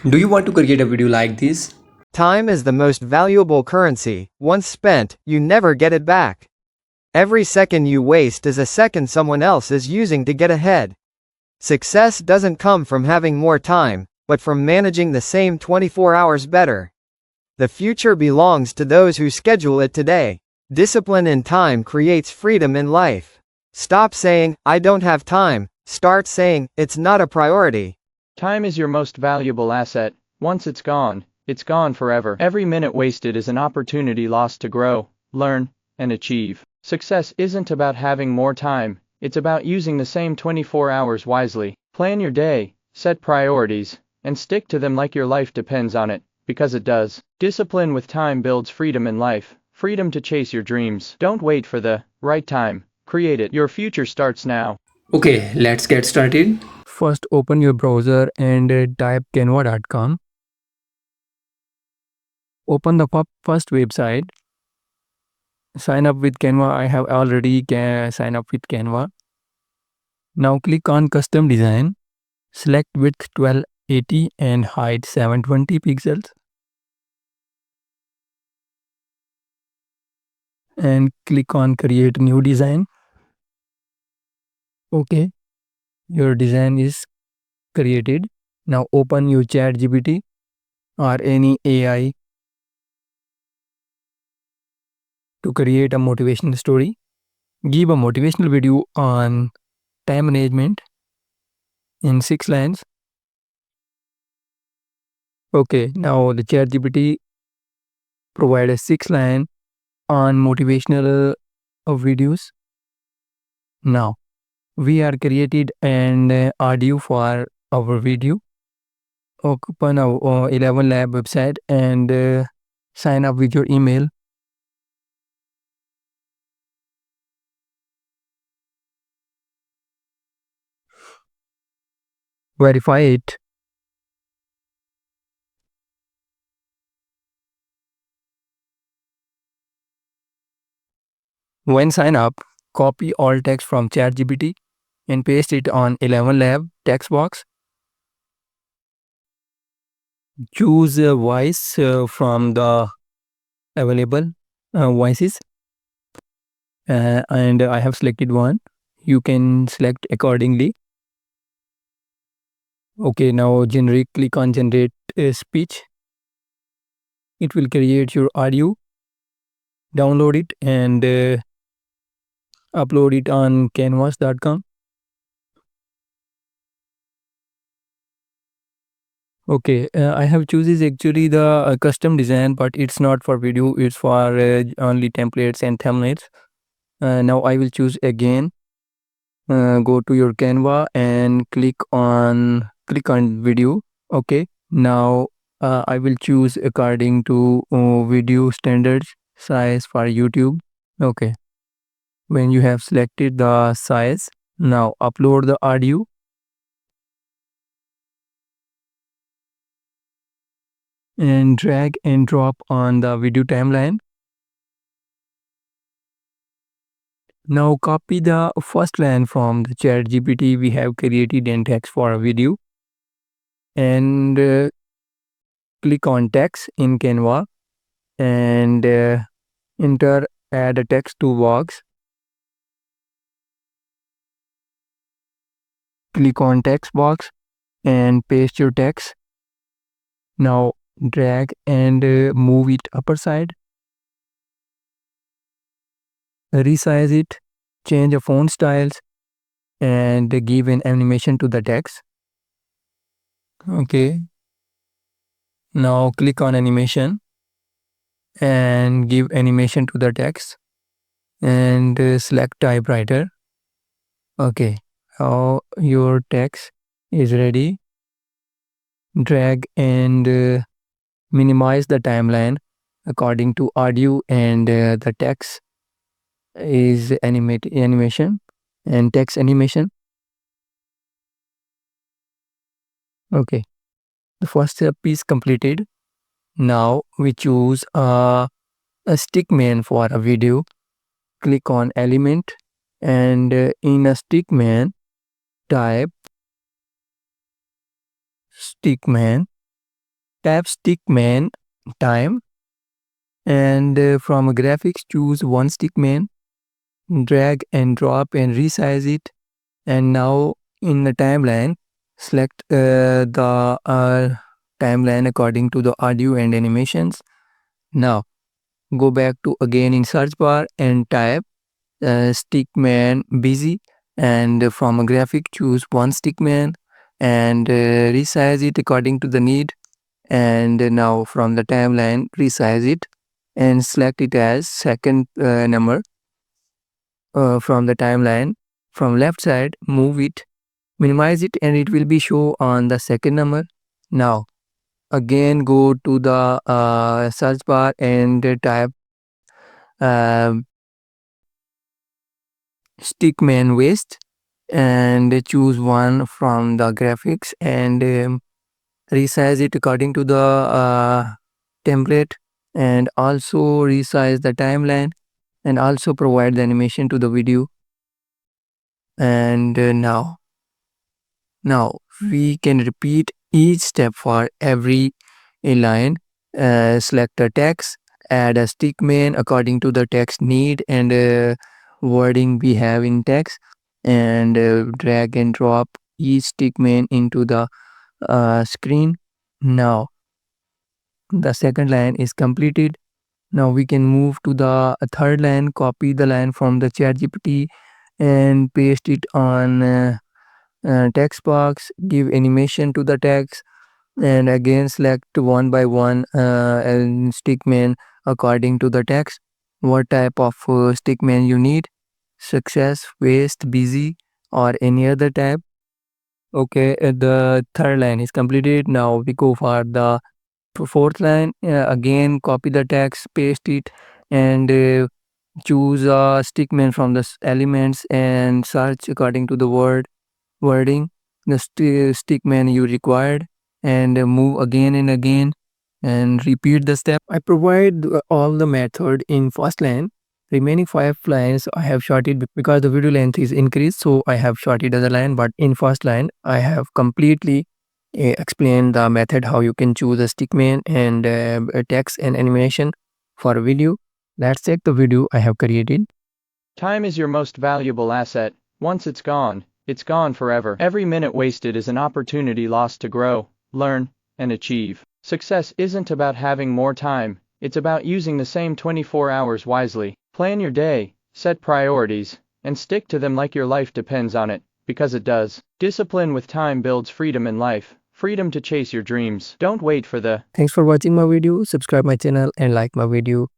Do you want to create a video like this? Time is the most valuable currency. Once spent, you never get it back. Every second you waste is a second someone else is using to get ahead. Success doesn't come from having more time, but from managing the same 24 hours better. The future belongs to those who schedule it today. Discipline in time creates freedom in life. Stop saying, I don't have time. Start saying, it's not a priority. Time is your most valuable asset. Once it's gone forever. Every minute wasted is an opportunity lost to grow, learn, and achieve. Success isn't about having more time, it's about using the same 24 hours wisely. Plan your day, set priorities, and stick to them like your life depends on it, because it does. Discipline with time builds freedom in life, freedom to chase your dreams. Don't wait for the right time, create it. Your future starts now. Okay, let's get started. First, open your browser and type canva.com. Open the first website. Sign up with Canva. I have already signed up with Canva. Now click on custom design. Select width 1280 and height 720 pixels. And click on create new design. Okay, your design is created. Now open your ChatGPT or any AI to create a motivational story. Give a motivational video on time management in 6 lines. Okay, now the ChatGPT provide a 6 line on motivational videos. Now we are created an audio for our video. Open our 11 Lab website and sign up with your email. Verify it. When sign up, copy all text from ChatGPT and paste it on 11 Lab text box. Choose a voice from the available voices and I have selected one. You can select accordingly. Okay, now click on generate speech. It will create your audio. Download it and upload it on canvas.com. Okay, I have chooses actually the custom design, but it's not for video, it's for only templates and thumbnails. Now I will choose again. Go to your Canva and click on video. Okay, now I will choose according to video standards size for YouTube. Okay, when you have selected the size, now upload the audio. And drag and drop on the video timeline. Now copy the first line from the ChatGPT we have created and text for a video. And click on text in Canva and enter add a text to box. Click on text box and paste your text. Now drag and move it upper side. Resize it, change the font styles and give an animation to the text. Okay. Now click on animation and give animation to the text and select typewriter. Okay. Now your text is ready. Drag and minimize the timeline according to audio and the text is animation and text animation. Okay, the first step is completed. Now we choose a stickman for a video. Click on element and in a stickman type stickman tap stickman time, and from graphics choose one stickman, drag and drop and resize it, and now in the timeline select the timeline according to the audio and animations. Now go back to again in search bar and type stickman busy, and from a graphic choose one stickman and resize it according to the need, and now from the timeline resize it and select it as second number from the timeline. From left side move it, minimize it, and it will be show on the second number. Now again go to the search bar and type um stickman waste and choose one from the graphics and resize it according to the template, and also resize the timeline and also provide the animation to the video. And now we can repeat each step for every line. Select a text, add a stickman according to the text need and wording we have in text, and drag and drop each stickman into the screen. Now the second line is completed. Now we can move to the third line, copy the line from the chat GPT and paste it on text box, give animation to the text, and again select one by one and stickman according to the text. What type of stickman you need, success, waste, busy, or any other type. Okay, the third line is completed. Now we go for the fourth line. Again copy the text, paste it, and choose a stickman from the elements and search according to the wording the stickman you required, and move again and again and repeat the step. I provide all the method in first line. Remaining 5 lines I have shorted because the video length is increased, so I have shorted other line, but in first line I have completely explained the method how you can choose a stickman and a text and animation for a video. Let's check the video I have created. Time is your most valuable asset. Once it's gone forever. Every minute wasted is an opportunity lost to grow, learn, and achieve. Success isn't about having more time, it's about using the same 24 hours wisely. Plan your day, set priorities, and stick to them like your life depends on it, because it does. Discipline with time builds freedom in life, freedom to chase your dreams. Don't wait for the Thanks for watching my video. Subscribe my channel and like my video.